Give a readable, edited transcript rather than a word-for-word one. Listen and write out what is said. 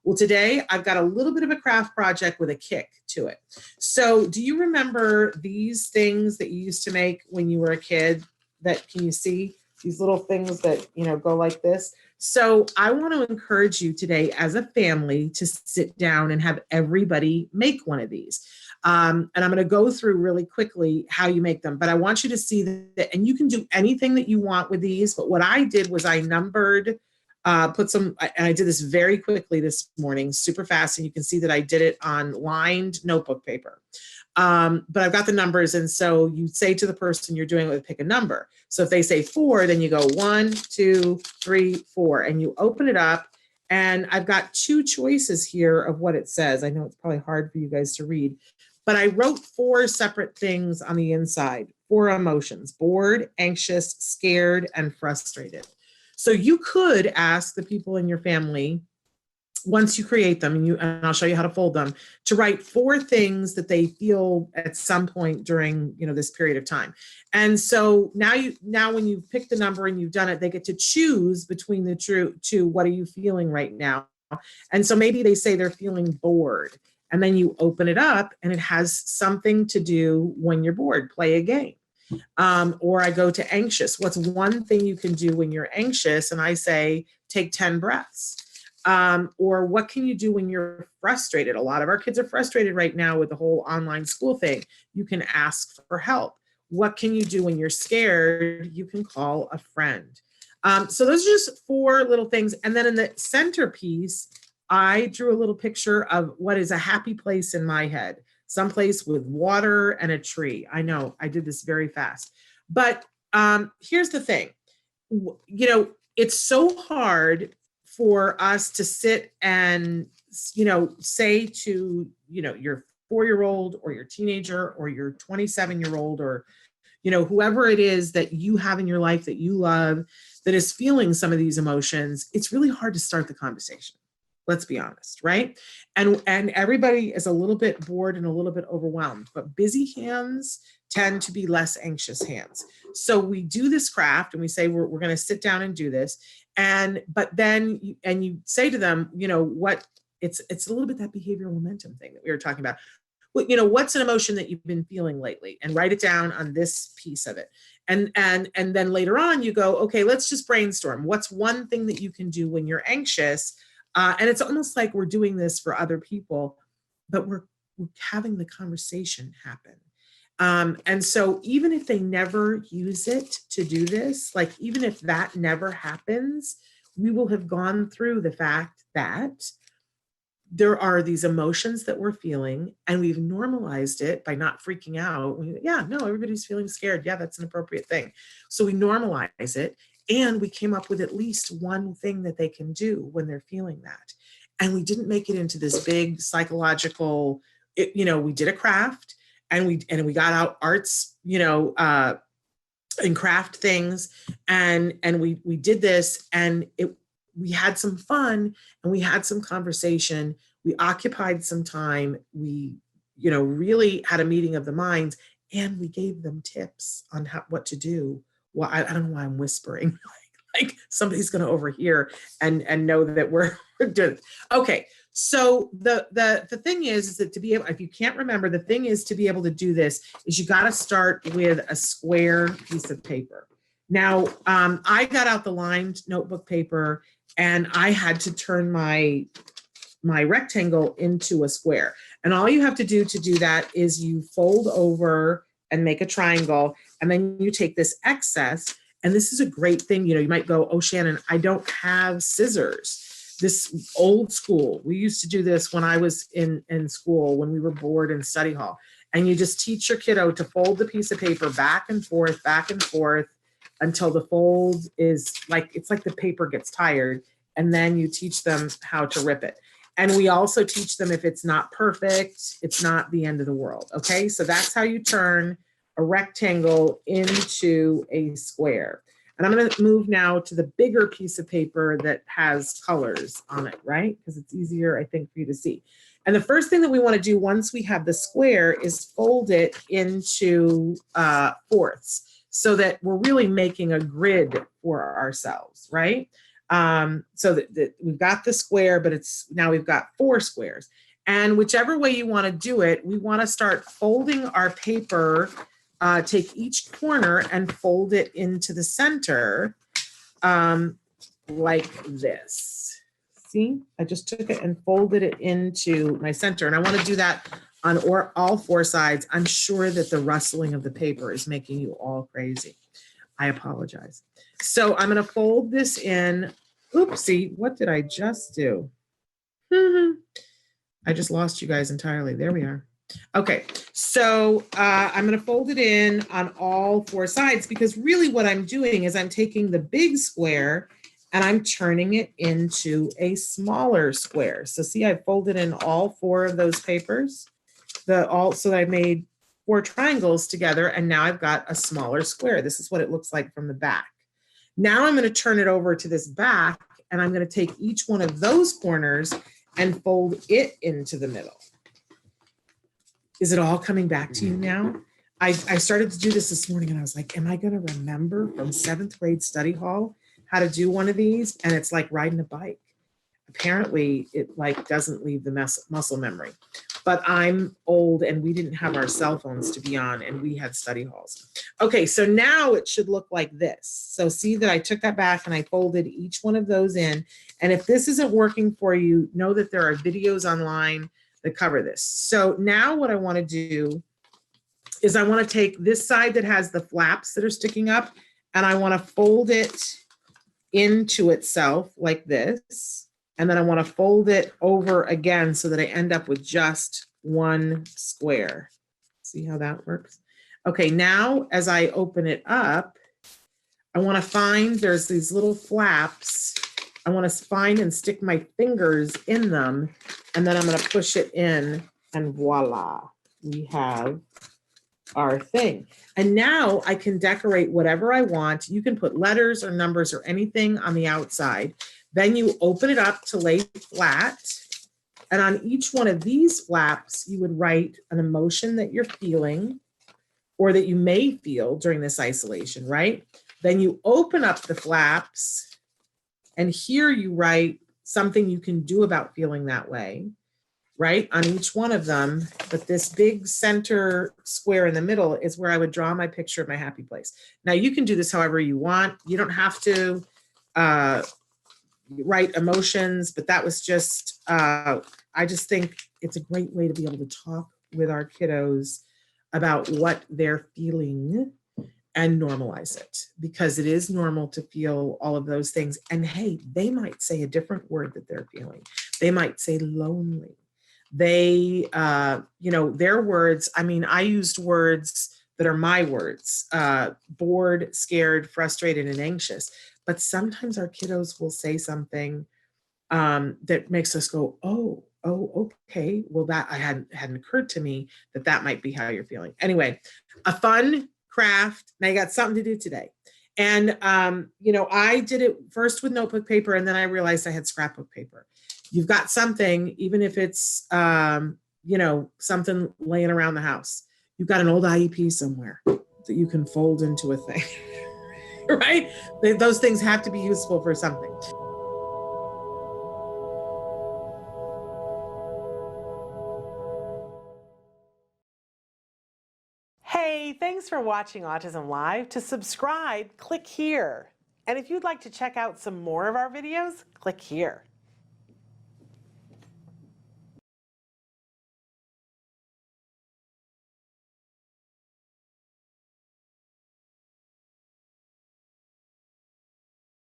Well, today I've got a little bit of a craft project with a kick to it. So do you remember these things that you used to make when you were a kid? That, can you see these little things that, you know, go like this? So I want to encourage you today as a family to sit down and have everybody make one of these. And I'm going to go through really quickly how you make them, but I want you to see that, and you can do anything that you want with these. But what I did was I numbered, put some, and I did this very quickly this morning, super fast. And you can see that I did it on lined notebook paper. But I've got the numbers. And so you say to the person you're doing it with, pick a number. So if they say 4, then you go 1, 2, 3, 4, and you open it up. And I've got 2 choices here of what it says. I know it's probably hard for you guys to read, but I wrote 4 separate things on the inside, 4 emotions: bored, anxious, scared, and frustrated. So you could ask the people in your family, once you create them, and I'll show you how to fold them, to write 4 things that they feel at some point during, you know, this period of time. And so now when you've picked the number and you've done it, they get to choose between the two. What are you feeling right now? And so maybe they say they're feeling bored, and then you open it up and it has something to do when you're bored. Play a game. Or I go to anxious. What's one thing you can do when you're anxious? And I say, take 10 breaths. Or what can you do when you're frustrated? A lot of our kids are frustrated right now with the whole online school thing. You can ask for help. What can you do when you're scared? You can call a friend. So those are just 4 little things. And then in the centerpiece, I drew a little picture of what is a happy place in my head, someplace with water and a tree. I know I did this very fast, but here's the thing. You know, it's so hard for us to sit and, you know, say to, you know, your 4-year-old or your teenager or your 27-year-old or, you know, whoever it is that you have in your life that you love that is feeling some of these emotions. It's really hard to start the conversation. Let's be honest, right? And everybody is a little bit bored and a little bit overwhelmed, but busy hands tend to be less anxious hands. So we do this craft and we say, we're going to sit down and do this. But then you say to them, you know, what it's a little bit that behavioral momentum thing that we were talking about. Well, you know, what's an emotion that you've been feeling lately, and write it down on this piece of it. And then later on you go, okay, let's just brainstorm. What's one thing that you can do when you're anxious? And it's almost like we're doing this for other people, but we're having the conversation happen. And so even if they never use it to do this, like even if that never happens, we will have gone through the fact that there are these emotions that we're feeling, and we've normalized it by not freaking out. Yeah, no, everybody's feeling scared. Yeah, that's an appropriate thing. So we normalize it, and we came up with at least one thing that they can do when they're feeling that. And we didn't make it into this big psychological, you know, we did a craft, and we got out arts, you know, and craft things. And we did this, and we had some fun, and we had some conversation. We occupied some time. We, you know, really had a meeting of the minds, and we gave them tips on what to do. Well, I don't know why I'm whispering, like somebody's going to overhear and know that we're doing it. Okay. So the thing is that to be able, if you can't remember, the thing is to be able to do this is you got to start with a square piece of paper. Now, I got out the lined notebook paper, and I had to turn my rectangle into a square. And all you have to do that is you fold over and make a triangle, and then you take this excess. And this is a great thing. You know, you might go, oh, Shannon, I don't have scissors. This old school, we used to do this when I was in school, when we were bored in study hall. And you just teach your kiddo to fold the piece of paper back and forth until the fold is like, it's like the paper gets tired. And then you teach them how to rip it. And we also teach them, if it's not perfect, it's not the end of the world. Okay, so that's how you turn a rectangle into a square. And I'm going to move now to the bigger piece of paper that has colors on it, right? Because it's easier, I think, for you to see. And the first thing that we want to do once we have the square is fold it into fourths, so that we're really making a grid for ourselves, right? So that we've got the square, but now we've got 4 squares. And whichever way you want to do it, we want to start folding our paper, take each corner and fold it into the center, like this. See, I just took it and folded it into my center. And I want to do that on all 4 sides. I'm sure that the rustling of the paper is making you all crazy. I apologize. So I'm going to fold this in. Oopsie, what did I just do? I just lost you guys entirely. There we are. Okay, so I'm going to fold it in on all 4 sides, because really what I'm doing is I'm taking the big square and I'm turning it into a smaller square. So see, I folded in all 4 of those papers, so I made 4 triangles together, and now I've got a smaller square. This is what it looks like from the back. Now I'm going to turn it over to this back, and I'm going to take each one of those corners and fold it into the middle. Is it all coming back to you now? I started to do this morning, and I was like, am I going to remember from 7th grade study hall how to do one of these? And it's like riding a bike. Apparently it like doesn't leave the muscle memory, but I'm old and we didn't have our cell phones to be on, and we had study halls. Okay, so now it should look like this. So see that I took that back and I folded each one of those in. And if this isn't working for you, know that there are videos online that cover this. So now what I want to do is I want to take this side that has the flaps that are sticking up, and I want to fold it into itself like this. And then I want to fold it over again so that I end up with just 1 square. See how that works? Okay, now as I open it up, I want to find, there's these little flaps. I want to find and stick my fingers in them, and then I'm going to push it in, and voila, we have our thing. And now I can decorate whatever I want. You can put letters or numbers or anything on the outside. Then you open it up to lay flat. And on each one of these flaps, you would write an emotion that you're feeling or that you may feel during this isolation, right? Then you open up the flaps, and here you write something you can do about feeling that way, right? On each one of them. But this big center square in the middle is where I would draw my picture of my happy place. Now you can do this however you want. You don't have to write emotions, but that was just, I just think it's a great way to be able to talk with our kiddos about what they're feeling and normalize it, because it is normal to feel all of those things. And hey, they might say a different word that they're feeling. They might say lonely. They, their words, I mean, I used words that are my words, bored, scared, frustrated, and anxious. But sometimes our kiddos will say something that makes us go, oh, okay. Well, that hadn't occurred to me that might be how you're feeling. Anyway, a fun craft. Now you got something to do today. And, I did it first with notebook paper, and then I realized I had scrapbook paper. You've got something, even if it's, something laying around the house. You've got an old IEP somewhere that you can fold into a thing, right? Those things have to be useful for something. Hey, thanks for watching Autism Live. To subscribe, click here. And if you'd like to check out some more of our videos, click here.